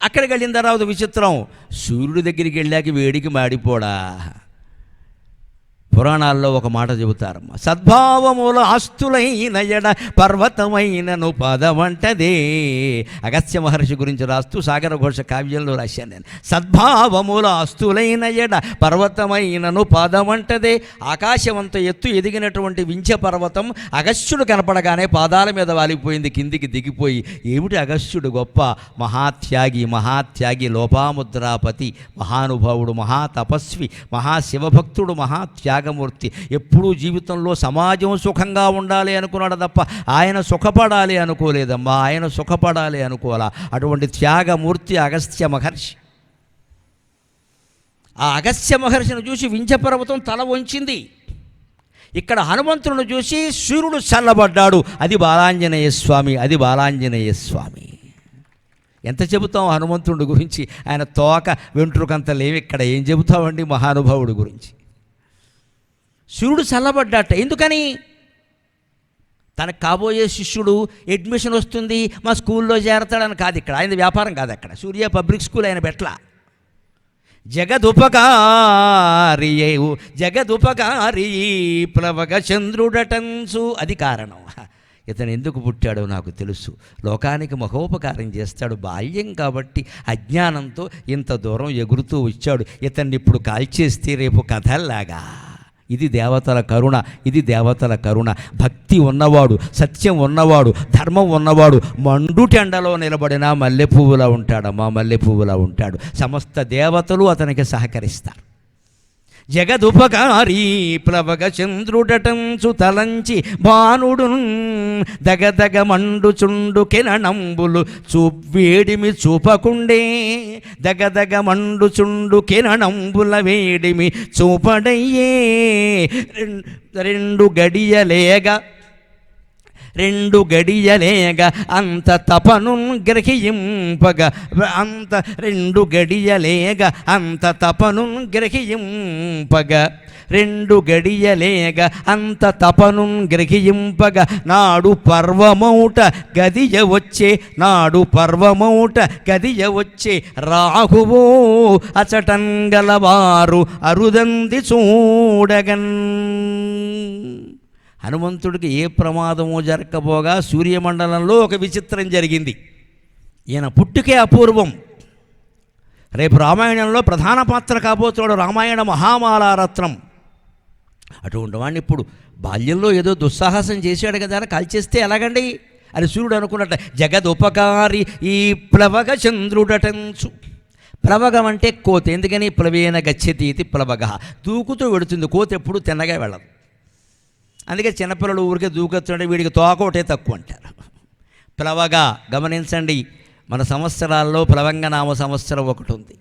అక్కడికి వెళ్ళిన తర్వాత విచిత్రం, సూర్యుడి దగ్గరికి వెళ్ళాక వేడికి మాడిపోడా. పురాణాల్లో ఒక మాట చెబుతారమ్మ, సద్భావముల ఆస్తులైన ఎడ పర్వతమైనను పదవంటదే. అగస్త్య మహర్షి గురించి రాస్తూ సాగర ఘోష కావ్యంలో రాశాను నేను. సద్భావముల ఆస్తులైన ఎడ పర్వతమైనను పదవంటదే. ఆకాశవంత ఎత్తు ఎదిగినటువంటి వింధ్య పర్వతం అగస్త్యుడు కనపడగానే పాదాల మీద వాలిపోయింది, కిందికి దిగిపోయి. ఏమిటి అగస్త్యుడు గొప్ప మహాత్యాగి లోపాముద్రాపతి, మహానుభావుడు, మహాతపస్వి, మహాశివభక్తుడు, మహాత్యాగమూర్తి. ఎప్పుడూ జీవితంలో సమాజం సుఖంగా ఉండాలి అనుకున్నాడు తప్ప ఆయన సుఖపడాలి అనుకోలేదమ్మా, ఆయన సుఖపడాలి అనుకోవాలా. అటువంటి త్యాగమూర్తి అగస్త్య మహర్షి. ఆ అగస్త్య మహర్షిని చూసి వింధ్య పర్వతం తల వంచింది. ఇక్కడ హనుమంతులను చూసి సూర్యుడు చల్లబడ్డాడు. అది బాలాంజనేయ స్వామి, అది బాలాంజనేయ స్వామి. ఎంత చెబుతాం హనుమంతుడి గురించి, ఆయన తోక వెంట్రుకంత లేవి. ఇక్కడ ఏం చెబుతామండి మహానుభావుడి గురించి. సూర్యుడు చల్లబడ్డాట. ఎందుకని? తనకు కాబోయే శిష్యుడు అడ్మిషన్ వస్తుంది, మా స్కూల్లో చేరతాడని కాదు. ఇక్కడ ఆయన వ్యాపారం కాదు. అక్కడ సూర్య పబ్లిక్ స్కూల్ ఆయన పెట్ల. జగదుపకారి ప్లవగ చంద్రుడటన్సు. అది కారణం. ఇతను ఎందుకు పుట్టాడో నాకు తెలుసు. లోకానికి మహోపకారం చేస్తాడు. బాల్యం కాబట్టి అజ్ఞానంతో ఇంత దూరం ఎగురుతూ వచ్చాడు. ఇతన్ని ఇప్పుడు కాల్చేస్తే రేపు కథల్లాగా. ఇది దేవతల కరుణ, ఇది దేవతల కరుణ. భక్తి ఉన్నవాడు, సత్యం ఉన్నవాడు, ధర్మం ఉన్నవాడు మండుటెండలో నిలబడినా మల్లెపువ్వులా ఉంటాడమ్మా, మల్లెపువ్వులా ఉంటాడు. సమస్త దేవతలు అతనికి సహకరిస్తారు. జగదుపకారీ ప్లవగ చంద్రుడటంచు తలంచి భానుడు దగదగ మండుచుండు కిరణంబులు వేడిమి చూపకుండే. దగదగ మండుచుండు కిరణంబుల వేడిమి చూపడయ్యే. రెండు గడియలేగ అంత తపను గ్రహింపగ. రెండు గడియలేగ అంత తపను గ్రహింపగ. నాడు పర్వమౌట గదియ వచ్చే రాహువో అచటంగలవారు అరుదంది చూడగన్. హనుమంతుడికి ఏ ప్రమాదమో జరగబోగా సూర్యమండలంలో ఒక విచిత్రం జరిగింది. ఈయన పుట్టుకే అపూర్వం. రేపు రామాయణంలో ప్రధాన పాత్ర కాబోతున్నాడు. రామాయణ మహామాలారత్నం. అటువంటి వాడిని ఇప్పుడు బాల్యంలో ఏదో దుస్సాహసం చేశాడు కదా అని కాల్చేస్తే ఎలాగండి అని సూర్యుడు అనుకున్నట్ట. జగదుపకారి ఈ ప్లవగ చంద్రుడటంచు. ప్లవగం అంటే కోత. ఎందుకని? ప్లవేన గచ్చతి ఇది ప్లవగ. దూకుతూ వెడుతుంది. కోత ఎప్పుడు తిన్నగా వెళ్ళదు. అందుకే చిన్నపిల్లలు ఊరికే దూకొచ్చుంటే వీడికి తోక ఒకటే తక్కువ అంటారు. ప్లవగా గమనించండి. మన సంవత్సరాల్లో ప్లవంగ నామ సంవత్సరం ఒకటి ఉంది.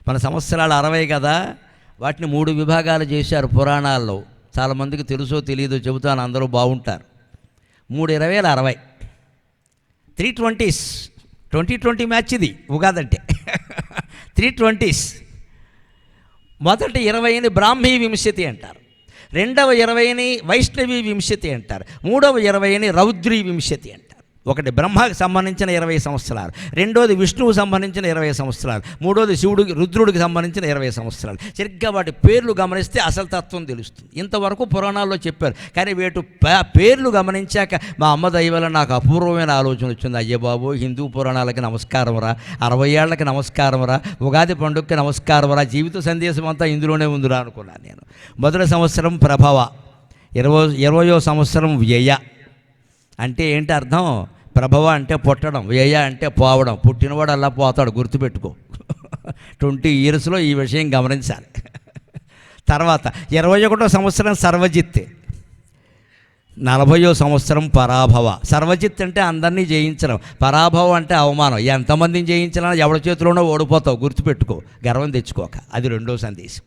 మన సంవత్సరాలు 60 కదా. వాటిని 3 విభాగాలు చేశారు పురాణాల్లో. చాలామందికి తెలుసో తెలియదో చెబుతాను, అందరూ బాగుంటారు. 3 20 60 320s. 2020 మ్యాచ్ ఇది ఉగాదంటే. 320s. మొదటి 20ని బ్రాహ్మీ వింశతి అంటారు. రెండవ 20ని వైష్ణవి వింశతి అంటారు. మూడవ 20ని రౌద్రీ వింశతి అంటారు. ఒకటి బ్రహ్మకు సంబంధించిన 20 సంవత్సరాలు, రెండోది విష్ణువు సంబంధించిన 20 సంవత్సరాలు, మూడోది శివుడికి రుద్రుడికి సంబంధించిన 20 సంవత్సరాలు. సరిగ్గా వాటి పేర్లు గమనిస్తే అసలు తత్వం తెలుస్తుంది. ఇంతవరకు పురాణాల్లో చెప్పారు, కానీ వీటి పేర్లు గమనించాక మా అమ్మ దైవాల నాకు అపూర్వమైన ఆలోచన వచ్చింది. అయ్య బాబు, హిందూ పురాణాలకి నమస్కారం రా, 60 ఏళ్లకి నమస్కారం రా, ఉగాది పండుగకి నమస్కారం రా, జీవిత సందేశం అంతా ఇందులోనే ఉందిరా అనుకున్నాను నేను. మొదటి సంవత్సరం ప్రభవ, 20వ సంవత్సరం వ్యయ. అంటే ఏంటి అర్థం? ప్రభవ అంటే పుట్టడం, వ్యయ అంటే పోవడం. పుట్టినవాడు అలా పోతాడు, గుర్తుపెట్టుకో. 20 yearsలో ఈ విషయం గమనించాలి. తర్వాత 21వ సంవత్సరం సర్వజిత్, 40వ సంవత్సరం పరాభవ. సర్వజిత్ అంటే అందరినీ జయించడం, పరాభవం అంటే అవమానం. ఎంతమందిని జయించాలన్నా ఎవరి చేతిలోనో ఓడిపోతావు, గుర్తుపెట్టుకో. గర్వం తెచ్చుకోక. అది రెండో సందేశం.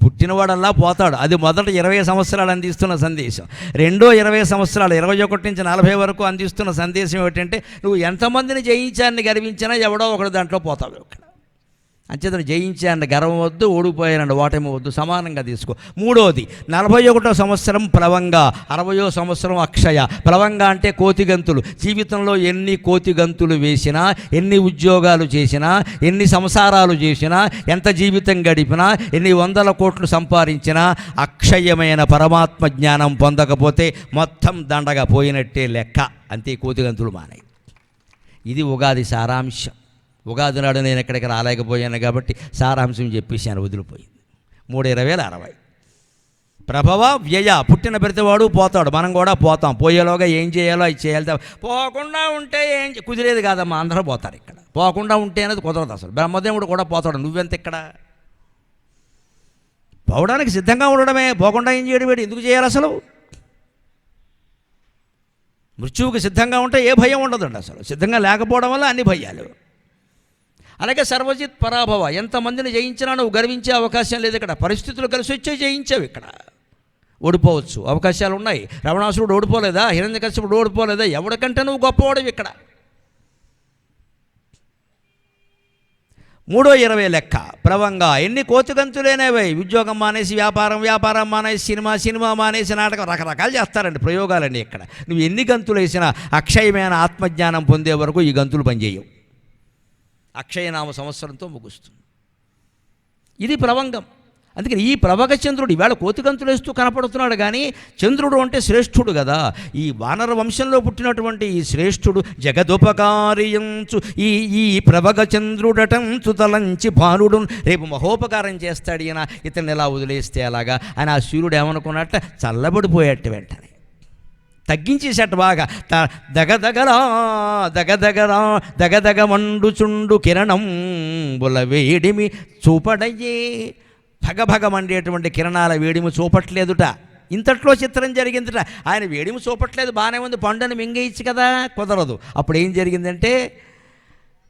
పుట్టినవాడల్లా పోతాడు, అది మొదట 20 సంవత్సరాలు అందిస్తున్న సందేశం. రెండో 20 సంవత్సరాలు 21 నుంచి 40 వరకు అందిస్తున్న సందేశం ఏమిటంటే, నువ్వు ఎంతమందిని జయించాన్ని గర్వించినా ఎవడో ఒకడు దాంట్లో పోతావు. ఇక్కడ అంచేతను జయించానండి గర్వం వద్దు, ఓడిపోయానండి ఓటమి వద్దు, సమానంగా తీసుకో. మూడోది 41వ సంవత్సరం ప్లవంగా, 60వ సంవత్సరం అక్షయ. ప్లవంగా అంటే కోతిగంతులు. జీవితంలో ఎన్ని కోతిగంతులు వేసినా, ఎన్ని ఉద్యోగాలు చేసినా, ఎన్ని సంసారాలు చేసినా, ఎంత జీవితం గడిపినా, ఎన్ని వందల కోట్లు సంపాదించినా అక్షయమైన పరమాత్మ జ్ఞానం పొందకపోతే మొత్తం దండగా పోయినట్టే లెక్క. అంతే, కోతిగంతులు మానే. ఇది ఉగాది సారాంశం. ఉగాది నాడు నేను ఎక్కడికి రాలేకపోయాను కాబట్టి సారాంశం చెప్పేసాను, వదిలిపోయింది. 3:20 ప్రభవ వ్యయ. పుట్టిన ప్రతివాడు పోతాడు, మనం కూడా పోతాం. పోయేలోగా ఏం చేయాలో అది చేయాలి. పోకుండా ఉంటే ఏం కుదిరేది కాదమ్మా, అందరూ పోతారు. ఇక్కడ పోకుండా ఉంటే అనేది కుదరదు అసలు. బ్రహ్మదేవుడు కూడా పోతాడు, నువ్వెంత ఇక్కడ. పోవడానికి సిద్ధంగా ఉండడమే, పోకుండా ఏం చేయడం వేడి, ఎందుకు చేయాలి అసలు? మృత్యువుకి సిద్ధంగా ఉంటే ఏ భయం ఉండదండి అసలు. సిద్ధంగా లేకపోవడం వల్ల అన్ని భయాలు. అలాగే సర్వజిత్ పరాభవ. ఎంతమందిని జయించినా నువ్వు గర్వించే అవకాశం లేదు ఇక్కడ. పరిస్థితులు కలిసి వచ్చే జయించావు. ఇక్కడ ఓడిపోవచ్చు, అవకాశాలు ఉన్నాయి. రావణాసురుడు ఓడిపోలేదా? హిరణ్యకశిపుడు ఓడిపోలేదా? ఎవరికంటే నువ్వు గొప్పవాడివి ఇక్కడ. 3:20 లెక్క ప్రవంగా. ఎన్ని కోతిగంతులేనేవై. ఉద్యోగం మానేసి వ్యాపారం మానేసి సినిమా మానేసి నాటకం, రకరకాలు చేస్తారండి ప్రయోగాలండి ఇక్కడ. నువ్వు ఎన్ని గంతులు వేసినా అక్షయమైన ఆత్మజ్ఞానం పొందే వరకు ఈ గంతులు పనిచేయవు. అక్షయనామ సంవత్సరంతో ముగుస్తుంది. ఇది ప్లవంగం. అందుకని ఈ ప్లవగ చంద్రుడు ఈవేళ కోతిగంతులు వేస్తూ కనపడుతున్నాడు. కానీ చంద్రుడు అంటే శ్రేష్ఠుడు కదా. ఈ వానర వంశంలో పుట్టినటువంటి ఈ శ్రేష్ఠుడు జగదుపకారియంచు ఈ ప్లవగ చంద్రుడటంచు తలంచి భానుడు రేపు మహోపకారం చేస్తాడు. ఈయన ఇతన్ని ఎలా వదిలేస్తే అలాగా అని ఆ సూర్యుడు ఏమనుకున్నట్ట చల్లబడిపోయేట్టు వెంటనే తగ్గించేసేట బాగా. దగదగ మండుచుండు కిరణం బుల వేడిమి చూపడయ్యే. భగభగ మండేటువంటి కిరణాల వేడిమి చూపట్లేదుట. ఇంతట్లో చిత్రం జరిగిందిట. ఆయన వేడిమి చూపట్లేదు, బాగానే ఉంది, పండుని మింగేయచ్చు కదా, కుదరదు. అప్పుడు ఏం జరిగిందంటే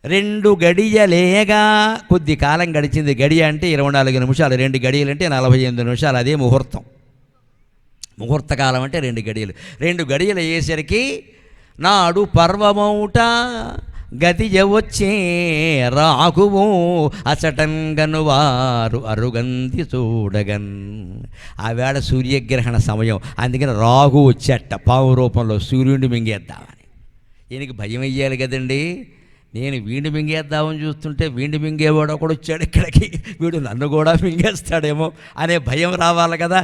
2 గడియలేగా కొద్ది కాలం గడిచింది. గడియ అంటే 24 నిమిషాలు, 2 గడియలంటే 48 నిమిషాలు. అదే ముహూర్తం. ముహూర్తకాలం అంటే 2 గడియలు. 2 గడియలు అయ్యేసరికి నాడు పర్వమౌట గతిజ వచ్చే రాఘువు అచటంగను వారు అరుగంది చూడగన్. ఆవేళ సూర్యగ్రహణ సమయం. అందుకని రాఘు వచ్చేట పావు రూపంలో సూర్యుడిని మింగేద్దామని. ఈయనకి భయం అయ్యాలి కదండి. నేను వీడిని మింగేద్దామని చూస్తుంటే వీడిని మింగేవాడు ఒకడు వచ్చాడు ఇక్కడికి, వీడు నన్ను కూడా మింగేస్తాడేమో అనే భయం రావాలి కదా.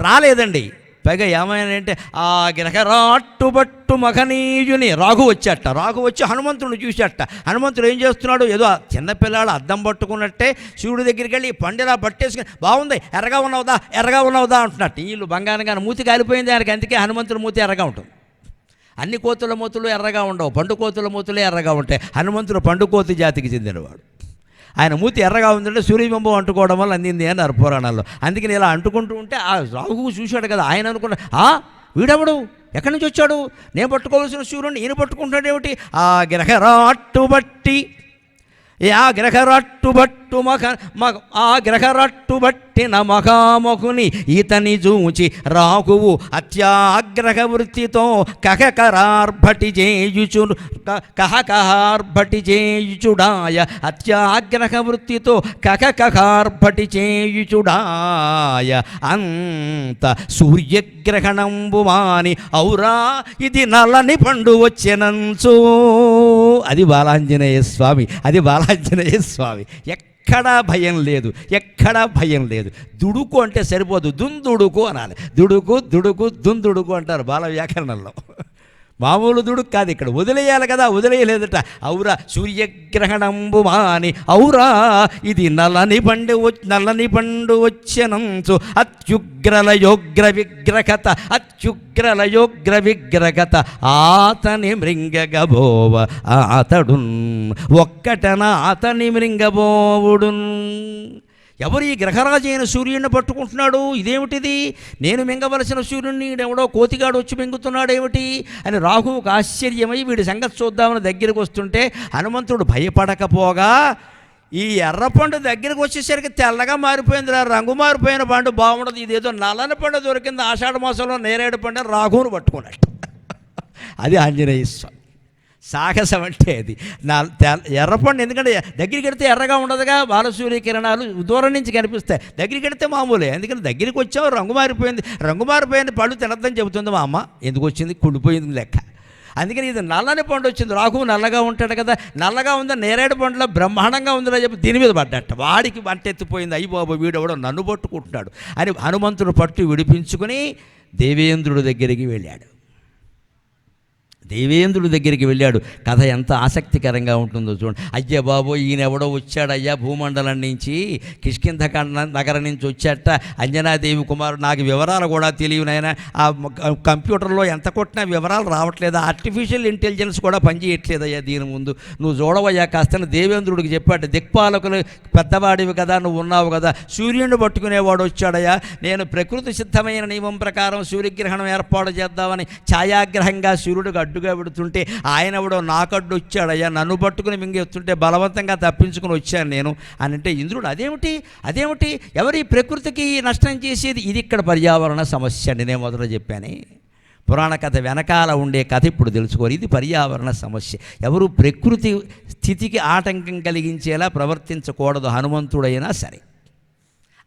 రాలేదండి. పైగా ఏమైనా ఆ గిరకరాట్టుబట్టు మగనీయుని రాఘు వచ్చేట. రాఘు వచ్చి హనుమంతుడిని చూసేట. హనుమంతుడు ఏం చేస్తున్నాడు, ఏదో చిన్నపిల్లాడు అద్దం పట్టుకున్నట్టే సూర్యుడి దగ్గరికి వెళ్ళి పండిలా పట్టేసుకుని బాగుంది ఎర్రగా ఉన్నావుదా అంటున్నట్టు. వీళ్ళు బంగారంగా మూతి కాలిపోయింది ఆయనకి. అందుకే హనుమంతుడి మూతి ఎర్రగా ఉంటుంది. అన్ని కోతుల మూతులు ఎర్రగా ఉండవు, పండు కోతుల మూతులే ఎర్రగా ఉంటాయి. హనుమంతుడు పండుకోతి జాతికి చెందినవాడు. ఆయన మూతి ఎర్రగా ఉందంటే సూర్యబింబం అంటుకోవడం వల్ల అందింది అన్నారు పురాణాల్లో. అందుకని ఇలా అంటుకుంటూ ఉంటే ఆ రాఘువు చూశాడు కదా. ఆయన అనుకున్నాడు, వీడెవడు, ఎక్కడి నుంచి వచ్చాడు, నేను పట్టుకోవాల్సిన సూర్యుడిని ఈయన పట్టుకుంటాడు ఏమిటి. ఆ గ్రహరాట్టుబట్టి గ్రహరట్టుబట్టిన మహామహుని ఈతని చూచి రాఘువు అత్యాగ్రహ వృత్తితో కహకహార్భటి చేయుచుడాయ. అత్యాగ్రహ వృత్తితో కహకహార్భటి చేయుచుడాయ. అంత సూర్యగ్రహణంబు మాని ఔరా ఇది నల్లని పండు వచ్చెనంచు. అది బాలాంజనేయ స్వామి. ఎక్కడా భయం లేదు. దుడుకు అంటే సరిపోదు, దుందుడుకు అనాలి. దుడుకు దుందుడుకు అంటారు బాల వ్యాకరణంలో. మామూలు దుడుకు కాదు, ఇక్కడ వదిలేయాలి కదా, వదిలేయలేదట. ఔరా సూర్యగ్రహణంబు మాని ఔరా ఇది నల్లని పండు వచ్చెనంచు. అత్యుగ్రలయోగ్ర విగ్రహత ఆతని మృంగగబోవ అతడు ఒక్కటన అతని మృంగబోవుడున్. ఎవరు ఈ గ్రహరాజు అయిన సూర్యుడిని పట్టుకుంటున్నాడు, ఇదేమిటిది, నేను మింగవలసిన సూర్యుడిని ఎవడో కోతిగాడు వచ్చి మింగుతున్నాడు ఏమిటి అని రాఘువుకు ఆశ్చర్యమై వీడి సంగతి చూద్దామని దగ్గరికి వస్తుంటే హనుమంతుడు భయపడకపోగా ఈ ఎర్రపండు దగ్గరికి వచ్చేసరికి తెల్లగా మారిపోయింది. రంగు మారిపోయిన పండు బాగుండదు, ఇదేదో నల్లని పండు దొరికింది ఆషాఢ మాసంలో నేరేడు పండు రాఘువును పట్టుకున్నట్టు. అది ఆంజనేయ స్వామి. సాహసం అంటే అది ఎర్రపండు, ఎందుకంటే దగ్గరికి వెడితే ఎర్రగా ఉండదుగా, బాలసూర్య కిరణాలు దూరం నుంచి కనిపిస్తాయి, దగ్గరికి వెడితే మామూలే. ఎందుకంటే దగ్గరికి వచ్చావు, రంగు మారిపోయింది పళ్ళు తినద్దని చెబుతుంది మా అమ్మ. ఎందుకు వచ్చింది? కుళ్ళిపోయింది లెక్క. అందుకని ఇది నల్లని పండు వచ్చింది. రాఘు నల్లగా ఉంటాడు కదా, నల్లగా ఉందని నేరేడు పండులో బ్రహ్మాండంగా ఉందని చెప్పి దీని మీద పడ్డట. వాడికి వంటెత్తిపోయింది. అయ్యి బాబు వీడెవడో నన్ను పట్టుకుంటున్నాడు అని హనుమంతుడు పట్టు విడిపించుకుని దేవేంద్రుడి దగ్గరికి వెళ్ళాడు. దేవేంద్రుడి దగ్గరికి వెళ్ళాడు. కథ ఎంత ఆసక్తికరంగా ఉంటుందో చూడండి. అయ్యా బాబు ఈయన ఎవడో వచ్చాడయ్యా భూమండలం నుంచి, కిష్కింధకాండ నగరం నుంచి వచ్చాట, అంజనాదేవి కుమారుడు. నాకు వివరాలు కూడా తెలియవు నాయన. ఆ కంప్యూటర్లో ఎంత కొట్టినా వివరాలు రావట్లేదు, ఆర్టిఫిషియల్ ఇంటెలిజెన్స్ కూడా పనిచేయట్లేదయ్యా దీని ముందు, నువ్వు చూడవయ్యా కాస్త దేవేంద్రుడికి చెప్పాడు. దిక్పాలకులు పెద్దవాడివి కదా, నువ్వు ఉన్నావు కదా, సూర్యుడిని పట్టుకునేవాడు వచ్చాడయ్యా. నేను ప్రకృతి సిద్ధమైన నియమం ప్రకారం సూర్యగ్రహణం ఏర్పాటు చేద్దామని ఛాయాగ్రహంగా సూర్యుడికి అడ్డుగా పెడుతుంటే ఆయన ఎవడో నాకడ్డు వచ్చాడయ్యా, నన్ను పట్టుకుని మింగేస్తుంటే బలవంతంగా తప్పించుకుని వచ్చాను నేను అని అంటే ఇంద్రుడు అదేమిటి ఎవరి ప్రకృతికి నష్టం చేసేది? ఇది ఇక్కడ పర్యావరణ సమస్య అండి. నేను మొదట చెప్పాను, పురాణ కథ వెనకాల ఉండే కథ ఇప్పుడు తెలుసుకోరు. ఇది పర్యావరణ సమస్య. ఎవరు ప్రకృతి స్థితికి ఆటంకం కలిగించేలా ప్రవర్తించకూడదు, హనుమంతుడైనా సరే.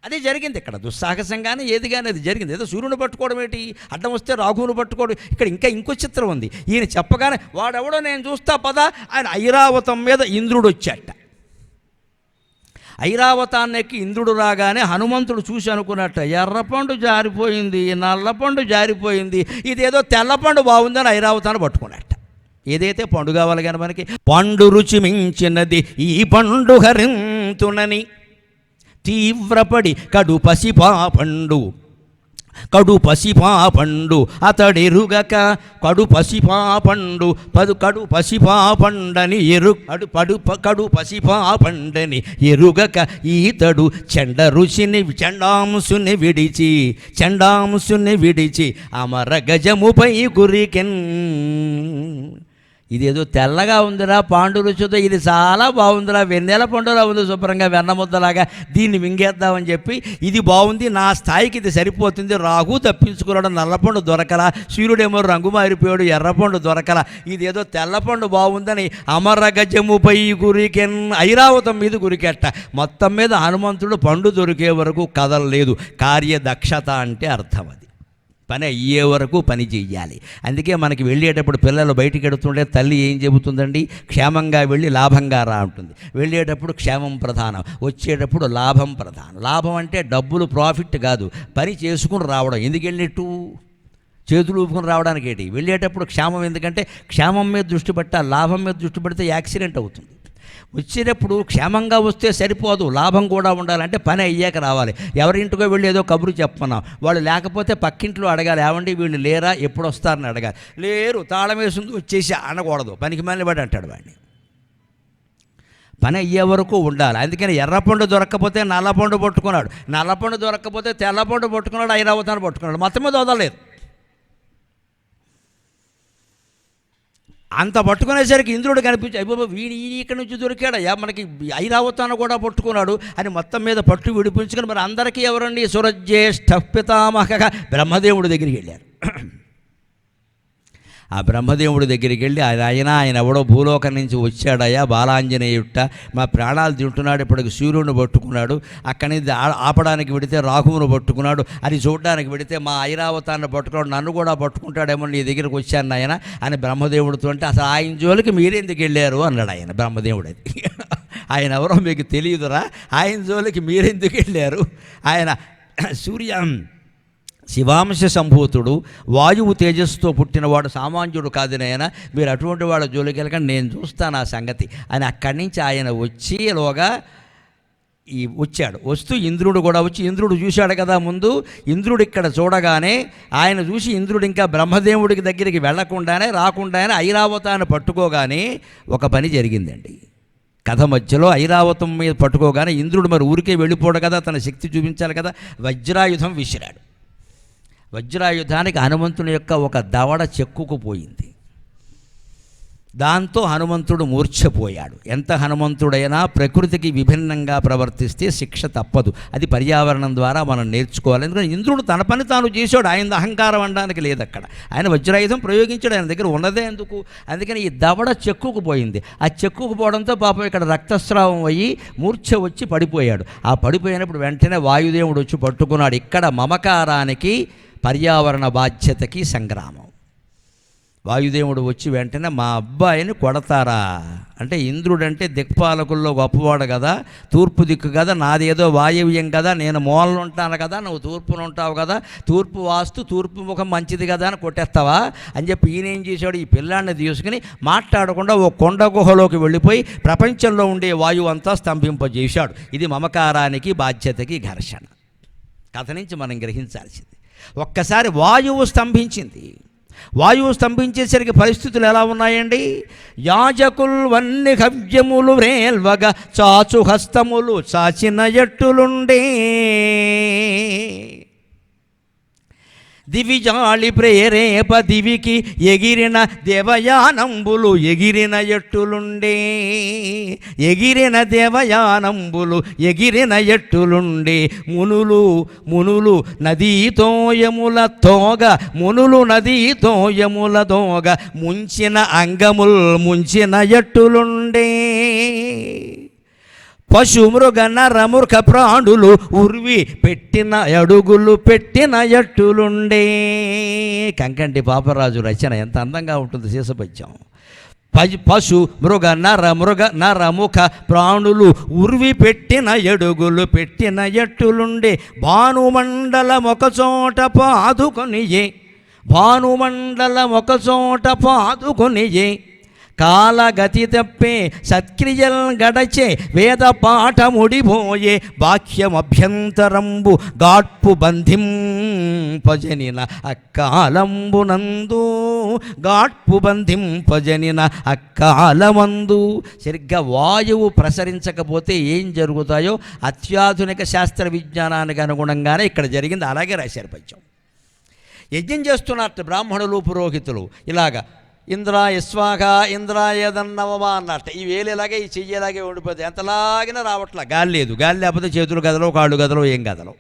అదే జరిగింది ఇక్కడ. దుస్సాహసంగానే ఏది కానీ అది జరిగింది. ఏదో సూర్యుని పట్టుకోవడం ఏంటి, అడ్డం వస్తే రాఘువును పట్టుకోవడం. ఇక్కడ ఇంకో చిత్రం ఉంది. ఈయన చెప్పగానే వాడెవడో నేను చూస్తా పద ఆయన ఐరావతం మీద ఇంద్రుడు వచ్చాట. ఐరావతాన్ని ఎక్కి ఇంద్రుడు రాగానే హనుమంతుడు చూసి అనుకున్నట్ట, ఎర్రపండు జారిపోయింది, నల్లపండు జారిపోయింది, ఇదేదో తెల్లపండు బాగుందని ఐరావతాన్ని పట్టుకున్నట్ట. ఏదైతే పండు కావాలి కానీ మనకి, పండు రుచి మించినది ఈ పండు హరింతునని తీవ్రపడి కడు పసిపాపండు అతడెరుగక కడు పసిపాపండని కడు పసిపాపండని ఎరుగక ఈతడు చండాంసుని విడిచి అమర గజముపై గురికెన్. ఇదేదో తెల్లగా ఉందిరా పాండు రుచితో, ఇది చాలా బాగుందిరా, వెన్నెల పండులా ఉంది శుభ్రంగా వెన్నముద్దలాగా, దీన్ని మింగేద్దామని చెప్పి ఇది బాగుంది, నా స్థాయికి ఇది సరిపోతుంది, రాఘు తప్పించుకున్నాడు, నల్లపండు దొరకలా, సూర్యుడేమో రంగు మారిపోయాడు, ఎర్రపండు దొరకలా, ఇదేదో తెల్లపండు బాగుందని అమర గజముపై గురికెన్, ఐరావతం మీద గురికెట్ట. మొత్తం మీద హనుమంతుడు పండు దొరికే వరకు కదలలేదు. కార్యదక్షత అంటే అర్థం అది. పని అయ్యే వరకు పని చెయ్యాలి. అందుకే మనకి వెళ్ళేటప్పుడు పిల్లలు బయటికి ఎడుతుంటే తల్లి ఏం చెబుతుందండి, క్షేమంగా వెళ్ళి లాభంగా రా ఉంటుంది. వెళ్ళేటప్పుడు క్షేమం ప్రధానం, వచ్చేటప్పుడు లాభం ప్రధానం. లాభం అంటే డబ్బులు ప్రాఫిట్ కాదు, పని చేసుకుని రావడం. ఎందుకు వెళ్ళినట్టు చేతులు ఊపుకుని రావడానికి ఏంటి? వెళ్ళేటప్పుడు క్షేమం, ఎందుకంటే క్షేమం మీద దృష్టి పెట్టాలి, లాభం మీద దృష్టి పెడితే యాక్సిడెంట్ అవుతుంది. వచ్చేటప్పుడు క్షేమంగా వస్తే సరిపోదు, లాభం కూడా ఉండాలంటే పని అయ్యాక రావాలి. ఎవరింటికో వెళ్ళి ఏదో కబురు చెప్పమన్నాం, వాళ్ళు లేకపోతే పక్కింట్లో అడగాలి, ఏమండి వీళ్ళు లేరా, ఎప్పుడు వస్తారని అడగాలి. లేరు తాళం వేసింది వచ్చేసి అనకూడదు, పనికి మళ్ళీ వాడు అంటాడు వాడిని. పని అయ్యే వరకు ఉండాలి. అందుకని ఎర్రపండు దొరక్కపోతే నల్లపండు పట్టుకున్నాడు, నల్లపండు దొరక్కపోతే తెల్లపండు పట్టుకున్నాడు, ఐరావతాన్ని పట్టుకున్నాడు, మొత్తం మీద వదలలేదు. అంత పట్టుకునేసరికి ఇంద్రుడు కనిపించి అయిపో వీడి ఇక్కడి నుంచి దొరికాడయ్యా, మనకి ఐరావతాన్ని కూడా పట్టుకున్నాడు అని మొత్తం మీద పట్టు విడిపించుకొని మరి అందరికీ ఎవరండి, సురజ్యేష్ఠ పితామహగా బ్రహ్మదేవుడి దగ్గరికి వెళ్ళారు. ఆ బ్రహ్మదేవుడి దగ్గరికి వెళ్ళి ఆయన ఎవడో భూలోకం నుంచి వచ్చాడయ్యా, బాలాంజనేయుట్ట మా ప్రాణాలు తింటున్నాడు, ఇప్పటికి సూర్యుడిని పట్టుకున్నాడు, అక్కడి నుంచి ఆపడానికి వెడితే రాఘువును పట్టుకున్నాడు, అది చూడడానికి వెడితే మా ఐరావతాన్ని పట్టుకున్నాడు, నన్ను కూడా పట్టుకుంటాడేమో నీ దగ్గరికి వచ్చాను ఆయన అని బ్రహ్మదేవుడితో అంటే, అసలు ఆయన జోలికి మీరెందుకు వెళ్ళారు అన్నాడు ఆయన బ్రహ్మదేవుడు. ఆయన ఎవరో మీకు తెలియదురా, ఆయన జోలికి మీరెందుకు వెళ్ళారు? ఆయన శివాంశ సంభూతుడు, వాయువు తేజస్సుతో పుట్టినవాడు, సామాన్యుడు కాదు నాయన, మీరు అటువంటి వాడు జోలికి వెళ్ళకండి, నేను చూస్తాను ఆ సంగతి అని అక్కడి నుంచి ఆయన వచ్చేలోగా వచ్చాడు. వస్తూ ఇంద్రుడు కూడా వచ్చి, ఇంద్రుడు చూశాడు కదా ముందు, ఇంద్రుడు ఇక్కడ చూడగానే ఆయన చూసి ఇంద్రుడు ఇంకా బ్రహ్మదేవుడికి దగ్గరికి వెళ్లకుండానే రాకుండానే ఐరావతాన్ని పట్టుకోగానే ఒక పని జరిగిందండి. కథ మధ్యలో ఐరావతం మీద పట్టుకోగానే ఇంద్రుడు మరి ఊరికే వెళ్ళిపోడు కదా, తన శక్తి చూపించాలి కదా, వజ్రాయుధం విసిరాడు. వజ్రాయుధానికి హనుమంతుని యొక్క ఒక దవడ చెక్కుకుపోయింది. దాంతో హనుమంతుడు మూర్ఛపోయాడు. ఎంత హనుమంతుడైనా ప్రకృతికి విభిన్నంగా ప్రవర్తిస్తే శిక్ష తప్పదు. అది పర్యావరణం ద్వారా మనం నేర్చుకోవాలి. ఎందుకంటే ఇంద్రుడు తన పని తాను చేశాడు, ఆయన అహంకారం అనడానికి లేదు. అక్కడ ఆయన వజ్రాయుధం ప్రయోగించాడు, ఆయన దగ్గర ఉన్నదే ఎందుకు. అందుకని ఈ దవడ చెక్కుకుపోయింది. ఆ చెక్కుకుపోవడంతో పాపం ఇక్కడ రక్తస్రావం అయ్యి మూర్ఛ వచ్చి పడిపోయాడు. ఆ పడిపోయినప్పుడు వెంటనే వాయుదేవుడు వచ్చి పట్టుకున్నాడు. ఇక్కడ మమకారానికి, పర్యావరణ బాధ్యతకి సంగ్రామం. వాయుదేవుడు వచ్చి వెంటనే మా అబ్బాయిని కొడతారా అంటే, ఇంద్రుడంటే దిక్పాలకుల్లో గొప్పవాడు కదా, తూర్పు దిక్కు కదా, నాదేదో వాయవ్యం కదా, నేను మూలను ఉంటాను కదా, నువ్వు తూర్పును ఉంటావు కదా, తూర్పు వాస్తు తూర్పు ముఖం మంచిది కదా అని కొట్టేస్తావా అని చెప్పి ఈయన ఏం చేశాడు, ఈ పిల్లాన్ని తీసుకుని మాట్లాడకుండా ఓ కొండ గుహలోకి వెళ్ళిపోయి ప్రపంచంలో ఉండే వాయువు అంతా స్తంభింపజేశాడు. ఇది మమకారానికి, బాధ్యతకి ఘర్షణ. కథ నుంచి మనం గ్రహించాల్సింది. ఒక్కసారి వాయువు స్తంభించింది. వాయువు స్తంభించేసరికి పరిస్థితులు ఎలా ఉన్నాయండి? యాజకుల్ వన్ని హవ్యములు రేల్వగా చాచు హస్తములు చాచిన ఎట్టులుండే, దివిజాళి ప్రేరేప దివికి ఎగిరిన దేవయానంబులు ఎగిరిన ఎట్టులుండే, ఎగిరిన దేవయానంబులు ఎగిరిన ఎట్టులుండే, మునులు నదీతోయముల తోగ, మునులు నదీతోయముల తోగ, ముంచిన అంగముల్ ముంచిన ఎట్టులుండే, పశు మృగ నరమూర్ఖ ప్రాణులు ఉర్వి పెట్టిన అడుగులు పెట్టిన ఎట్టులుండే. కంకంటి పాపరాజు రచన ఎంత అందంగా ఉంటుంది శీర్షపద్యం. పశు మృగ నరముఖ ప్రాణులు ఉర్వి పెట్టిన ఎడుగులు పెట్టిన ఎట్టులుండే, భానుమండలం ఒకచోట పాదుకొనియే, భానుమండలం ఒకచోట పాదుకొనియే, కాలగతి తప్పే సత్క్రియల్ గడచే వేద పాఠముడిపోయే, బాహ్యమభ్యంతరంబు గాట్పు బంధింపజనిన అక్కాలంబునందు, గాట్పు బంధింపజనిన అక్కాలమందు. సరిగ్గా వాయువు ప్రసరించకపోతే ఏం జరుగుతాయో అత్యాధునిక శాస్త్ర విజ్ఞానానికి అనుగుణంగానే ఇక్కడ జరిగింది. అలాగే రాశారు పద్యం. యజ్ఞం చేస్తున్నట్టు బ్రాహ్మణులు, పురోహితులు ఇలాగా ఇంద్రాయ స్వాహ ఇంద్రాయదన్నవమా అన్నట్టు ఈ వేలు ఇలాగే ఈ చెయ్యేలాగే ఉండిపోతే ఎంతలాగినా రావట్లా. గాలి లేదు, గాలి లేకపోతే చేతులు గదలో, కాళ్ళు గదలో, ఏం గదలో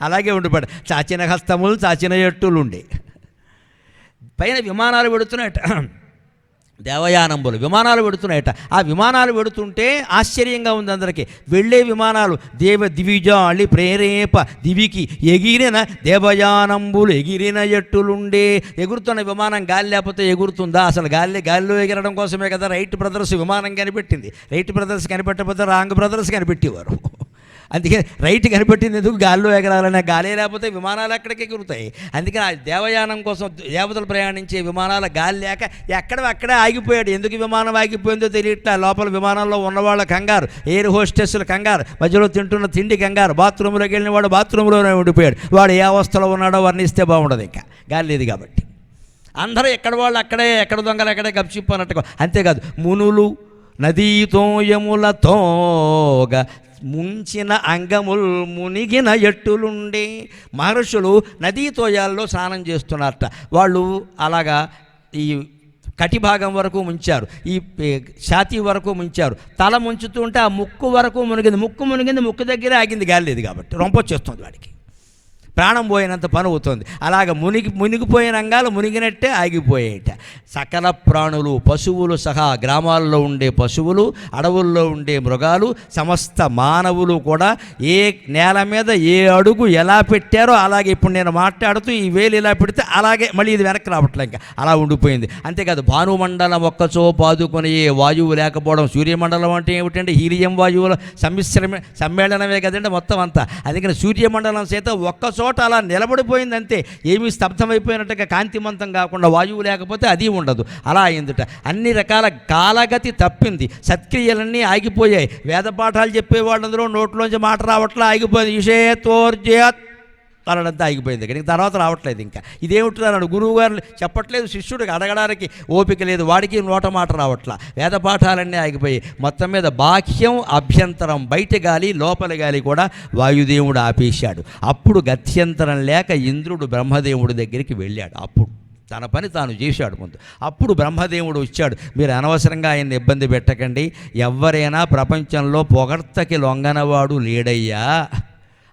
అలాగే ఉండిపోయాడు. చాచిన హస్తములు చాచిన ఎట్టులు ఉండే. పైన విమానాలు పెడుతున్నాయట, దేవయానంబులు విమానాలు పెడుతున్నాయట. ఆ విమానాలు పెడుతుంటే ఆశ్చర్యంగా ఉంది అందరికీ. వెళ్ళే విమానాలు దివిజాళి ప్రేరేప దివికి ఎగిరిన దేవయానంబులు ఎగిరిన ఎట్టులుండే. ఎగురుతున్న విమానం గాలి లేకపోతే ఎగురుతుందా? అసలు గాలిలో ఎగరడం కోసమే కదా రైట్ బ్రదర్స్ విమానం కనిపెట్టింది. రైట్ బ్రదర్స్ కనిపెట్టకపోతే రాంగ్ బ్రదర్స్ కనిపెట్టేవారు. అందుకే రైట్ కనిపెట్టింది ఎందుకు? గాల్లో ఎగరాలనే. గాలే లేకపోతే విమానాలు ఎక్కడికి ఎగురుతాయి. అందుకని ఆ దేవయానం కోసం దేవతలు ప్రయాణించే విమానాల గాలి లేక అక్కడే ఆగిపోయాడు. ఎందుకు విమానం ఆగిపోయిందో తెలియట్లా. లోపల విమానంలో ఉన్నవాళ్ళ కంగారు, ఎయిర్ హోస్టెస్లు కంగారు, మధ్యలో తింటున్న తిండి కంగారు, బాత్రూంలోకి వెళ్ళిన వాడు బాత్రూంలోనే ఉండిపోయాడు. వాడు ఏ అవస్థలో ఉన్నాడో వర్ణిస్తే బాగుండదు. ఇంకా గాలి లేదు కాబట్టి అందరూ ఎక్కడ వాళ్ళు అక్కడే, ఎక్కడ దొంగలు అక్కడే గప్చిప్పు అన్నట్టుగా. అంతేకాదు మునులు నదీతోయములతోగ ముంచిన అంగముల్ మునిగిన ఎట్టులుండే. మహర్షులు నదీతోయాల్లో స్నానం చేస్తున్నారట. వాళ్ళు అలాగా ఈ కటి భాగం వరకు ముంచారు, ఈ ఛాతీ వరకు ముంచారు, తల ముంచుతుంటే ఆ ముక్కు వరకు మునిగింది. ముక్కు దగ్గరే ఆగింది, గాలి లేదు కాబట్టి రొంపొచ్చేస్తుంది వాడికి. ప్రాణం పోయినంత పని అవుతుంది. అలాగ మునిగిపోయిన అంగాలు మునిగినట్టే ఆగిపోయేట. సకల ప్రాణులు, పశువులు సహా, గ్రామాల్లో ఉండే పశువులు, అడవుల్లో ఉండే మృగాలు, సమస్త మానవులు కూడా ఏ నేల మీద ఏ అడుగు ఎలా పెట్టారో అలాగే ఇప్పుడు నేను మాట్లాడుతూ ఈ వేలు ఇలా పెడితే అలాగే మళ్ళీ ఇది వెనక్కి రావట్లే, ఇంకా అలా ఉండిపోయింది. అంతేకాదు భానుమండలం ఒక్కచో పాదుకొని వాయువు లేకపోవడం. సూర్యమండలం అంటే ఏమిటంటే హీలియం వాయువుల సమ్మేళనమే కదండి మొత్తం అంతా. అందుకని సూర్యమండలం చేత ఒక్కచో చోట అలా నిలబడిపోయింది అంతే. ఏమీ స్తబ్దమైపోయినట్టుగా కాంతిమంతం కాకుండా వాయువు లేకపోతే అది ఉండదు. అలా అయిందిట. అన్ని రకాల కాలగతి తప్పింది. సత్క్రియలన్నీ ఆగిపోయాయి. వేద పాఠాలు చెప్పేవాళ్ళందరూ నోట్లోంచి మాట రావట్లా, ఆగిపోయింది. విషేతోర్జయత్ తనడంతా ఆగిపోయింది. కానీ తర్వాత రావట్లేదు. ఇంకా ఇదేమిటన్నాడు గురువు గారు చెప్పట్లేదు, శిష్యుడికి అడగడానికి ఓపిక లేదు, వాడికి నోట మాట రావట్లా. వేద పాఠాలన్నీ ఆగిపోయి మొత్తం మీద బాహ్యం అభ్యంతరం, బయట గాలి లోపల గాలి కూడా వాయుదేవుడు ఆపేశాడు. అప్పుడు గత్యంతరం లేక ఇంద్రుడు బ్రహ్మదేవుడి దగ్గరికి వెళ్ళాడు. అప్పుడు తన పని తాను చేశాడు ముందు. అప్పుడు బ్రహ్మదేవుడు వచ్చాడు, మీరు అనవసరంగా ఆయన్ని ఇబ్బంది పెట్టకండి, ఎవరైనా ప్రపంచంలో పొగడ్తకి లొంగనవాడు లేడయ్యా.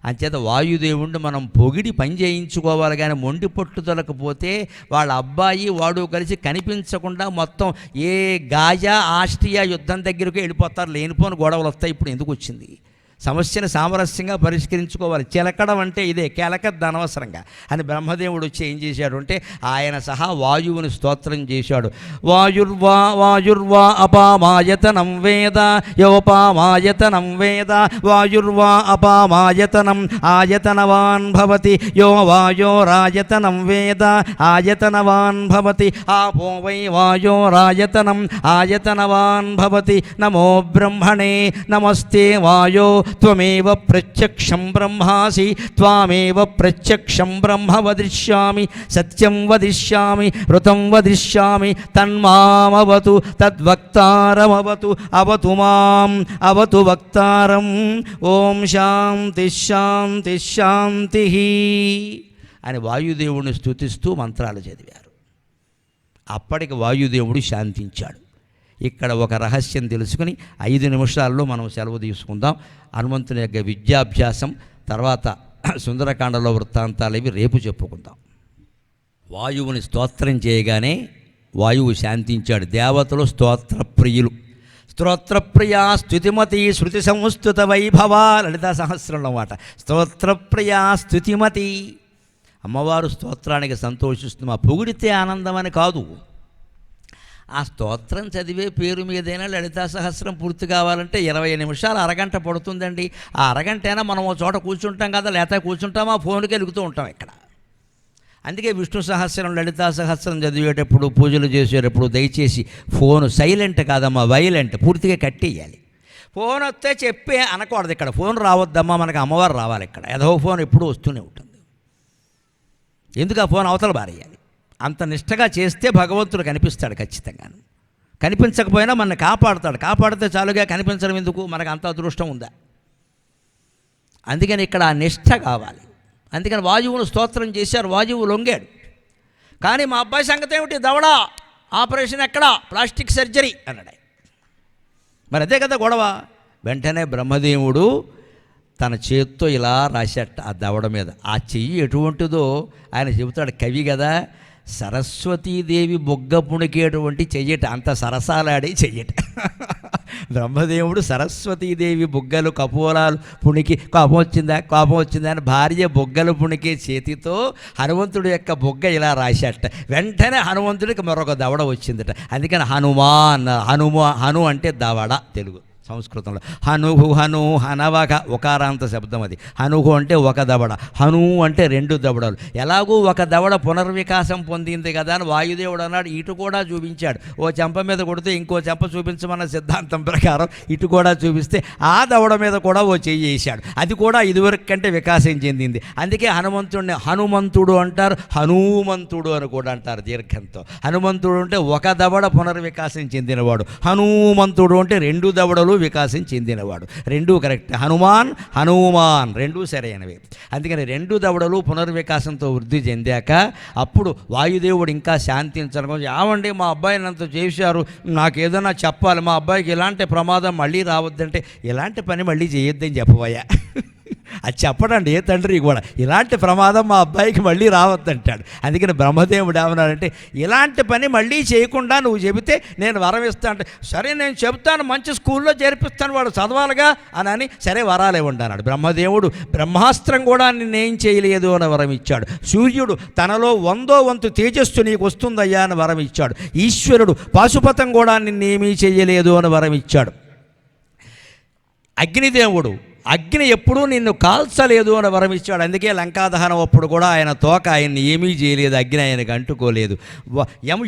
అంచేత వాయుదేవుణ్ణి మనం పొగిడి పని చేయించుకోవాలి, కానీ మొండి పట్టుదలకపోతే వాళ్ళ అబ్బాయి వాడు కలిసి కనిపించకుండా మొత్తం ఏ గాజా ఆస్ట్రియా యుద్ధం దగ్గరకు వెళ్ళిపోతారు, లేనిపోని గొడవలు వస్తాయి. ఇప్పుడు ఎందుకు వచ్చింది? సమస్యను సామరస్యంగా పరిష్కరించుకోవాలి. చిలకడం అంటే ఇదే, కెలకద్దు అనవసరంగా అని బ్రహ్మదేవుడు వచ్చి ఏం చేశాడు అంటే ఆయన సహా వాయువుని స్తోత్రం చేశాడు. వాయుర్వా అపామాయతనం వేద యోపామాయతనం వేద వాయుర్వా అపామాయతనం ఆయతనవాన్ భవతి యో వాయోరాయతనం వేద ఆయతనవాన్ భవతి ఆపో వై వాయోరాయతనం ఆయతనవాన్ భవతి నమో బ్రహ్మణే నమస్తే వాయో త్వమేవ ప్రత్యక్షం బ్రహ్మాసి త్వామేవ ప్రత్యక్షం బ్రహ్మ వదిష్యామి సత్యం వదిష్యామి ఋతం వదిష్యామి తన్మామవతు తద్వక్తారమవతు అవతు మాం అవతు వక్తారం. ఓం శాంతి శాంతి శాంతి అని వాయుదేవుడిని స్తుతిస్తూ మంత్రాలు చదివారు. అప్పటికి వాయుదేవుడు శాంతించాడు. ఇక్కడ ఒక రహస్యం తెలుసుకుని 5 నిమిషాల్లో మనం సెలవు తీసుకుందాం. హనుమంతుని యొక్క విద్యాభ్యాసం తర్వాత సుందరకాండలో వృత్తాంతాలు ఇవి రేపు చెప్పుకుందాం. వాయువుని స్తోత్రం చేయగానే వాయువు శాంతించాడు. దేవతలు స్తోత్రప్రియులు. స్తోత్రప్రియా స్తుతిమతి శృతి సంస్థుత వైభవ, లలితా సహస్రంలో మాట. స్తోత్రప్రియా స్తుతిమతి, అమ్మవారు స్తోత్రానికి సంతోషిస్తుంది. పొగిడితే ఆనందం అని కాదు, ఆ స్తోత్రం చదివే పేరు మీదైనా లలితా సహస్రం పూర్తి కావాలంటే 20 నిమిషాలు, అరగంట పడుతుందండి. ఆ అరగంట అయినా మనం ఒక చోట కూర్చుంటాం కదా, లేకపోతే కూర్చుంటామా ఫోన్కి వెలుగుతూ ఉంటాం ఇక్కడ. అందుకే విష్ణు సహస్రం లలితా సహస్రం చదివేటప్పుడు పూజలు చేసేటప్పుడు దయచేసి ఫోన్ సైలెంట్ కాదమ్మా, వైలెంట్, పూర్తిగా కట్టేయాలి. ఫోన్ వస్తే చెప్పే అనకూడదు. ఇక్కడ ఫోన్ రావద్దమ్మా, మనకు అమ్మవారు రావాలి. ఇక్కడ ఏదో ఫోన్ ఎప్పుడూ వస్తూనే ఉంటుంది. ఎందుకు ఆ ఫోన్ అవతల బారేయాలి? అంత నిష్టగా చేస్తే భగవంతుడు కనిపిస్తాడు ఖచ్చితంగా. కనిపించకపోయినా మనల్ని కాపాడుతాడు. కాపాడితే చాలుగా, కనిపించడం ఎందుకు? మనకు అంత అదృష్టం ఉందా? అందుకని ఇక్కడ ఆ నిష్ట కావాలి. అందుకని వాయువును స్తోత్రం చేశారు. వాయువు లొంగాడు. కానీ మా అబ్బాయి సంగతి ఏమిటి? దవడ ఆపరేషన్ ఎక్కడా? ప్లాస్టిక్ సర్జరీ అన్నాడు. మరి అదే కదా గొడవ. వెంటనే బ్రహ్మదేవుడు తన చేత్తో ఇలా రాశాట ఆ దవడ మీద. ఆ చెయ్యి ఎటువంటిదో ఆయన చెబుతాడు, కవి కదా. సరస్వతీదేవి బొగ్గ పుణికేటువంటి చెయ్యట, అంత సరసాలాడి చెయ్యట. బ్రహ్మదేవుడు సరస్వతీదేవి బొగ్గలు కపోలాలు పుణికి కోపం వచ్చిందా అని భార్య బొగ్గలు పుణికే చేతితో హనుమంతుడి యొక్క బొగ్గ ఇలా రాశాట. వెంటనే హనుమంతుడికి మరొక దవడ వచ్చిందట. అందుకని హనుమాన్, హను అంటే దవడ తెలుగు సంస్కృతంలో. హనుహు హను హనవక ఒకారాంత శబ్దం అది. హనుహు అంటే ఒక దవడ, హను అంటే 2 దవడలు. ఎలాగూ ఒక దవడ పునర్వికాసం పొందింది కదా అని వాయుదేవుడు అన్నాడు. ఇటు కూడా చూపించాడు. ఓ చెంప మీద కొడితే ఇంకో చెంప చూపించమన్న సిద్ధాంతం ప్రకారం ఇటు కూడా చూపిస్తే ఆ దవడ మీద కూడా ఓ చెయ్యి వేశాడు. అది కూడా ఇదివరకు కంటే వికాసం చెందింది. అందుకే హనుమంతుడిని హనుమంతుడు అంటారు, హనుమంతుడు అని కూడా అంటారు దీర్ఘంతో. హనుమంతుడు అంటే ఒక దవడ పునర్వికాసం చెందినవాడు, హనుమంతుడు అంటే 2 దవడలు వికాసం చెందినవాడు. 2 కరెక్ట్. హనుమాన్ 2 సరైనవి. అందుకని 2 దవడలు పునర్వికాసంతో వృద్ధి చెందాక అప్పుడు వాయుదేవుడు ఇంకా శాంతించడం, ఏమండి మా అబ్బాయిని అంత చేశారు, నాకు ఏదైనా చెప్పాలి, మా అబ్బాయికి ఇలాంటి ప్రమాదం మళ్ళీ రావద్దంటే ఇలాంటి పని మళ్ళీ చేయొద్దని చెప్పబోయా. అది చెప్పడండి ఏ తండ్రి కూడా, ఇలాంటి ప్రమాదం మా అబ్బాయికి మళ్ళీ రావద్దంటాడు. అందుకని బ్రహ్మదేవుడు ఏమన్నాడంటే ఇలాంటి పని మళ్ళీ చేయకుండా నువ్వు చెబితే నేను వరం ఇస్తా అంటే, సరే నేను చెబుతాను, మంచి స్కూల్లో చేర్పిస్తాను, వాడు చదవాలిగా అని సరే వరాలు ఇవ్వండి అన్నాడు. బ్రహ్మదేవుడు బ్రహ్మాస్త్రం కూడా నిన్నేం చేయలేదు అని వరం ఇచ్చాడు. సూర్యుడు తనలో 100వ వంతు తేజస్సు నీకు వస్తుందయ్యా అని వరం ఇచ్చాడు. ఈశ్వరుడు పాశుపతం కూడా నిన్నేమీ చేయలేదు అని వరం ఇచ్చాడు. అగ్నిదేవుడు అగ్ని ఎప్పుడూ నిన్ను కాల్చలేదు అని వరం ఇచ్చాడు. అందుకే లంకాదహనం అప్పుడు కూడా ఆయన తోక ఆయన్ని ఏమీ చేయలేదు, అగ్ని ఆయనకు అంటుకోలేదు.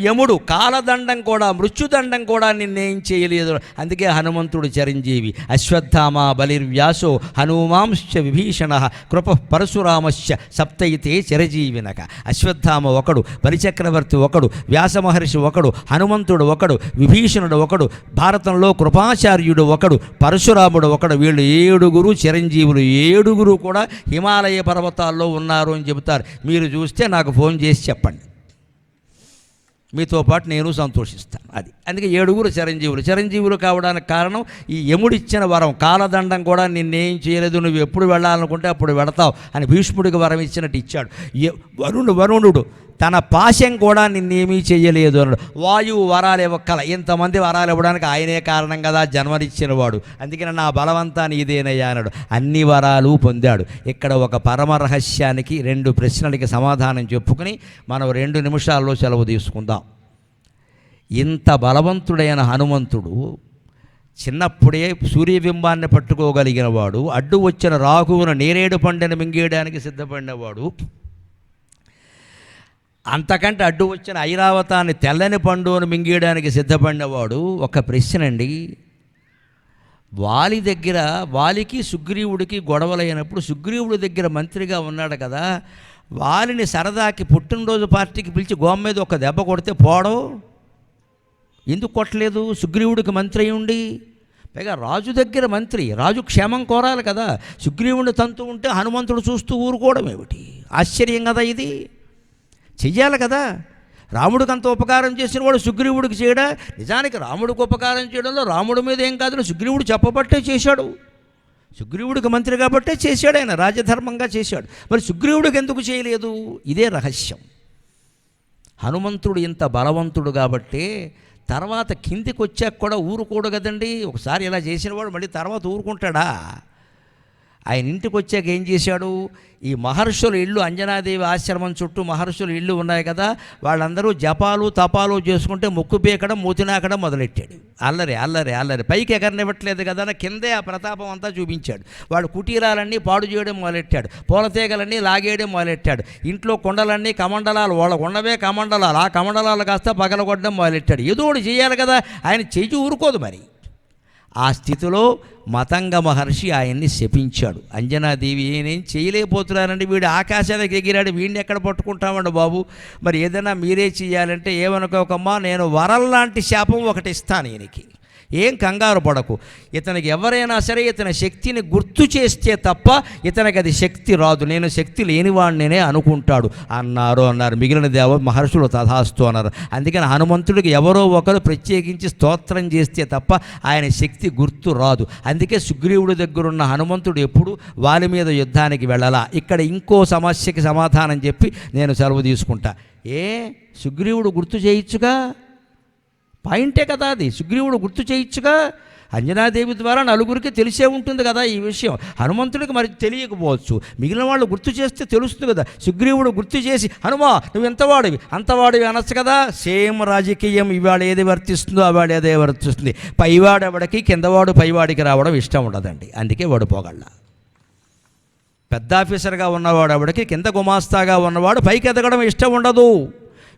యముడు కాలదండం కూడా మృత్యుదండం కూడా నిన్నేం చేయలేదు. అందుకే హనుమంతుడు చిరంజీవి. అశ్వత్థామ బలిర్వ్యాసో హనుమాంశ్చ విభీషణ కృప పరశురామశ్చ సప్తయితే చిరజీవినక. అశ్వత్థామ ఒకడు, బలిచక్రవర్తి ఒకడు, వ్యాస మహర్షి ఒకడు, హనుమంతుడు ఒకడు, విభీషణుడు ఒకడు, భారతంలో కృపాచార్యుడు ఒకడు, పరశురాముడు ఒకడు. వీళ్ళు 7 చిరంజీవులు. 7 కూడా హిమాలయ పర్వతాల్లో ఉన్నారు అని చెబుతారు. మీరు చూస్తే నాకు ఫోన్ చేసి చెప్పండి. మీతో పాటు నేను సంతోషిస్తాను. అది అందుకే 7 చిరంజీవులు కావడానికి కారణం ఈ యముడిచ్చిన వరం. కాలదండం కూడా నిన్నేం చేయలేదు, నువ్వు ఎప్పుడు వెళ్ళాలనుకుంటే అప్పుడు వెళతావు అని భీష్ముడికి వరం ఇచ్చినట్టు ఇచ్చాడు. వరుణుడు తన పాశం కూడా నిన్నేమీ చెయ్యలేదు అన్నాడు. వాయువు వరాలు ఇవ్వక్కల, ఇంతమంది వరాలు ఇవ్వడానికి ఆయనే కారణం కదా, జన్మనిచ్చినవాడు. అందుకని నా బలవంతా నీదేనయ్యా అన్నాడు. అన్ని వరాలు పొందాడు. ఇక్కడ ఒక పరమ రహస్యానికి 2 ప్రశ్నలకి సమాధానం చెప్పుకుని మనం 2 నిమిషాల్లో సెలవు తీసుకుందాం. ఇంత బలవంతుడైన హనుమంతుడు చిన్నప్పుడే సూర్యబింబాన్ని పట్టుకోగలిగిన వాడు, అడ్డు వచ్చిన రాఘువును నేరేడు పండుని మింగేయడానికి సిద్ధపడినవాడు, అంతకంటే అడ్డు వచ్చిన ఐరావతాన్ని తెల్లని పండును మింగేయడానికి సిద్ధపడినవాడు. ఒక ప్రశ్న అండి, వాలికి సుగ్రీవుడికి గొడవలైనప్పుడు సుగ్రీవుడి దగ్గర మంత్రిగా ఉన్నాడు కదా, వాలిని సరదాకి పుట్టినరోజు పార్టీకి పిలిచి గోమ మీద ఒక దెబ్బ కొడితే పోవడం ఎందుకు కొట్టలేదు? సుగ్రీవుడికి మంత్రి అయి ఉండి, పైగా రాజు దగ్గర మంత్రి, రాజు క్షేమం కోరాలి కదా. సుగ్రీవుడిని తంతు ఉంటే హనుమంతుడు చూస్తూ ఊరుకోవడం ఏమిటి? ఆశ్చర్యం కదా ఇది, చెయ్యాలి కదా. రాముడికి అంత ఉపకారం చేసిన వాడు సుగ్రీవుడికి చేయడా? నిజానికి రాముడికి ఉపకారం చేయడంలో రాముడి మీద ఏం కాదు, సుగ్రీవుడు చెప్పబట్టే చేశాడు. సుగ్రీవుడికి మంత్రి కాబట్టే చేశాడు, ఆయన రాజధర్మంగా చేశాడు. మరి సుగ్రీవుడికి ఎందుకు చేయలేదు? ఇదే రహస్యం. హనుమంతుడు ఇంత బలవంతుడు కాబట్టే తర్వాత కిందికి వచ్చాక కూడా ఊరుకోడు కదండి. ఒకసారి ఇలా చేసినవాడు మళ్ళీ తర్వాత ఊరుకుంటాడా? ఆయన ఇంటికి వచ్చాక ఏం చేశాడు? ఈ మహర్షుల ఇళ్ళు, అంజనాదేవి ఆశ్రమం చుట్టూ మహర్షుల ఇళ్ళు ఉన్నాయి కదా, వాళ్ళందరూ జపాలు తపాలు చేసుకుంటే ముక్కు పీకడం మూతినాకడం మొదలెట్టాడు. అల్లరి పైకి ఎగరనివ్వట్లేదు కదా, కిందే ఆ ప్రతాపం అంతా చూపించాడు. వాడు కుటీరాలన్నీ పాడు చేయడం మొదలెట్టాడు, పూలతీగలన్నీ లాగేయడం మొదలెట్టాడు. ఇంట్లో కొండలన్నీ కమండలాలు, వాళ్ళకు ఉన్నవే కమండలాలు, ఆ కమండలాలు కాస్త పగలగొట్టడం మొదలెట్టాడు. ఏదో ఒకటి చేయాలి కదా, ఆయన చెయ్యి ఊరుకోదు. మరి ఆ స్థితిలో మతంగ మహర్షి ఆయన్ని శపించాడు. అంజనాదేవి నేనేం చేయలేకపోతున్నానండి, వీడు ఆకాశానికి ఎగిరాడు, వీడిని ఎక్కడ పట్టుకుంటామండి బాబు, మరి ఏదైనా మీరే చేయాలంటే ఏమనుకోకమ్మా, నేను వరల్లాంటి శాపం ఒకటి ఇస్తాను ఈయనకి, ఏం కంగారు పడకు. ఇతనికి ఎవరైనా సరే ఇతని శక్తిని గుర్తు చేస్తే తప్ప ఇతనికి అది శక్తి రాదు, నేను శక్తి లేనివాడినే అనుకుంటాడు అన్నారు. మిగిలిన మహర్షులు తథాస్తు అన్నారు. అందుకని హనుమంతుడికి ఎవరో ఒకరు ప్రత్యేకించి స్తోత్రం చేస్తే తప్ప ఆయన శక్తి గుర్తు రాదు. అందుకే సుగ్రీవుడి దగ్గరున్న హనుమంతుడు ఎప్పుడు వారి మీద యుద్ధానికి వెళ్ళాలా. ఇక్కడ ఇంకో సమస్యకి సమాధానం చెప్పి నేను సెలవు తీసుకుంటా. సుగ్రీవుడు గుర్తు చేయొచ్చుగా, పాయింటే కదా అది, సుగ్రీవుడు గుర్తు చేయొచ్చుగా. అంజనాదేవి ద్వారా నలుగురికి తెలిసే ఉంటుంది కదా ఈ విషయం. హనుమంతుడికి మరి తెలియకపోవచ్చు, మిగిలిన వాళ్ళు గుర్తు చేస్తే తెలుస్తుంది కదా. సుగ్రీవుడు గుర్తు చేసి, హనుమా నువ్వు ఎంతవాడివి అంతవాడివి అనొచ్చు కదా. సేమ్ రాజకీయం, ఇవాళ ఏది వర్తిస్తుందో అవాళ ఏదే వర్తిస్తుంది. పైవాడు ఎవడికి కిందవాడు పైవాడికి రావడం ఇష్టం ఉండదండి, అందుకే వాడు పోగళ్ళ. పెద్ద ఆఫీసర్గా ఉన్నవాడు ఎవడికి కింద గుమాస్తాగా ఉన్నవాడు పైకి ఎదగడం ఇష్టం ఉండదు.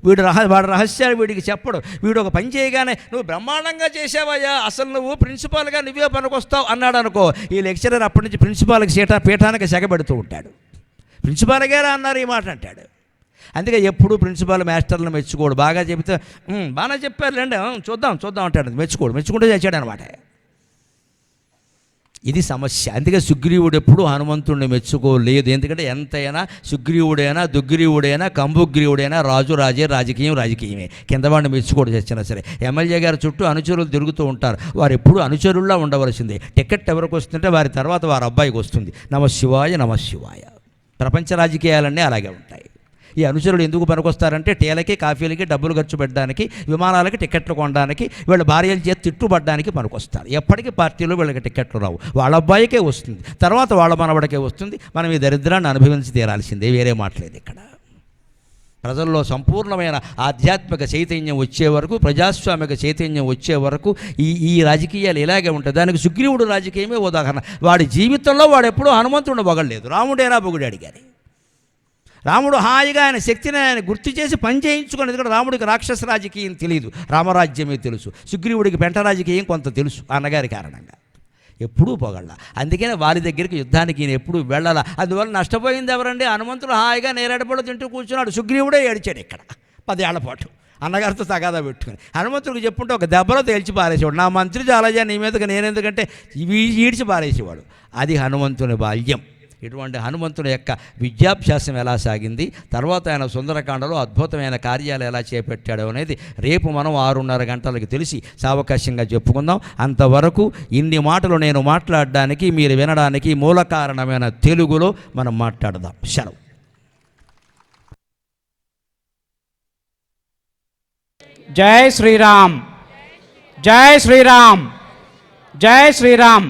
వాడి రహస్యాలు వీడికి చెప్పడు. వీడు ఒక పని చేయగానే నువ్వు బ్రహ్మాండంగా చేసావయ్యా, అసలు నువ్వు ప్రిన్సిపాల్గా నువ్వే పనికొస్తావు అన్నాడు అనుకో, ఈ లెక్చరర్ అప్పటి నుంచి ప్రిన్సిపాల్కి పీఠానికి సెగబెడుతూ ఉంటాడు. ప్రిన్సిపాల్ గారా అన్నారు ఈ మాట అంటాడు. అందుకే ఎప్పుడు ప్రిన్సిపాల్ మాస్టర్లను మెచ్చుకోడు. బాగా చెబితే బాగా చెప్పారులేండి, చూద్దాం అంటాడు, మెచ్చుకుంటూ చేశాడు అనమాట. ఇది సమస్య. అందుకే సుగ్రీవుడు ఎప్పుడు హనుమంతుడిని మెచ్చుకోలేదు. ఎందుకంటే ఎంతైనా సుగ్రీవుడైనా దుగ్రీవుడైనా కంబుగ్రీవుడైనా రాజే, రాజకీయమే. కిందవాడిని మెచ్చుకోడు చచ్చినా సరే. ఎమ్మెల్యే గారి చుట్టూ అనుచరులు తిరుగుతూ ఉంటారు, వారు ఎప్పుడు అనుచరుల్లా ఉండవలసిందే. టికెట్ ఎవరికి వస్తుంటే వారి తర్వాత వారి అబ్బాయికి వస్తుంది. నమశివాయ. ప్రపంచ రాజకీయాలన్నీ అలాగే ఉంటాయి. ఈ అనుచరులు ఎందుకు పనికొస్తారంటే టీలకి కాఫీలకి డబ్బులు ఖర్చు పెట్టడానికి, విమానాలకి టికెట్లు కొనడానికి, వీళ్ళ భార్యల చేతి తిట్టుబడ్డానికి పనికొస్తారు. ఎప్పటికీ పార్టీలో వీళ్ళకి టికెట్లు రావు, వాళ్ళ అబ్బాయికే వస్తుంది, తర్వాత వాళ్ళ మనవడికే వస్తుంది. మనం ఈ దరిద్రాన్ని అనుభవించి తీరాల్సిందే, వేరే మాట్లేదు. ఇక్కడ ప్రజల్లో సంపూర్ణమైన ఆధ్యాత్మిక చైతన్యం వచ్చే వరకు, ప్రజాస్వామిక చైతన్యం వచ్చే వరకు ఈ రాజకీయాలు ఇలాగే ఉంటాయి. దానికి సుగ్రీవుడు రాజకీయమే ఉదాహరణ. వాడి జీవితంలో వాడు ఎప్పుడూ హనుమంతుడిని పొగడలేదు, రాముడేనా పొగిడాడు. కానీ రాముడు హాయిగా ఆయన శక్తిని ఆయన గుర్తు చేసి పని చేయించుకుని. ఎందుకంటే రాముడికి రాక్షస రాజకీయం తెలియదు, రామరాజ్యమే తెలుసు. సుగ్రీవుడికి పెంట రాజకీయం కొంత తెలుసు అన్నగారి కారణంగా. ఎప్పుడూ పొగళ్ళ. అందుకనే వారి దగ్గరికి యుద్ధానికి ఈయన ఎప్పుడు వెళ్ళాల. అందువల్ల నష్టపోయింది ఎవరండి? హనుమంతుడు హాయిగా నేరేడుపళ్ళు తింటూ కూర్చున్నాడు, సుగ్రీవుడే ఏడిచాడు ఇక్కడ 10 ఏళ్ల పాటు అన్నగారితో తగాదా పెట్టుకుని. హనుమంతుడికి చెప్పుంటే ఒక దెబ్బలో తేల్చి పారేసేవాడు. నా మంత్రి చాలజా నీ మీదకి నేనెందుకంటే ఈడ్చి పారేసేవాడు. అది హనుమంతుని బాల్యం. ఇటువంటి హనుమంతుని యొక్క విద్యాభ్యాసం ఎలా సాగింది, తర్వాత ఆయన సుందరకాండలో అద్భుతమైన కార్యాలు ఎలా చేపట్టాడు అనేది రేపు మనం 6:30 గంటలకు తెలిసి సావకాశంగా చెప్పుకుందాం. అంతవరకు ఇన్ని మాటలు నేను మాట్లాడడానికి, మీరు వినడానికి మూల కారణమైన తెలుగులో మనం మాట్లాడదాం. సెలవు. జై శ్రీరామ్, జై శ్రీరామ్, జై శ్రీరామ్.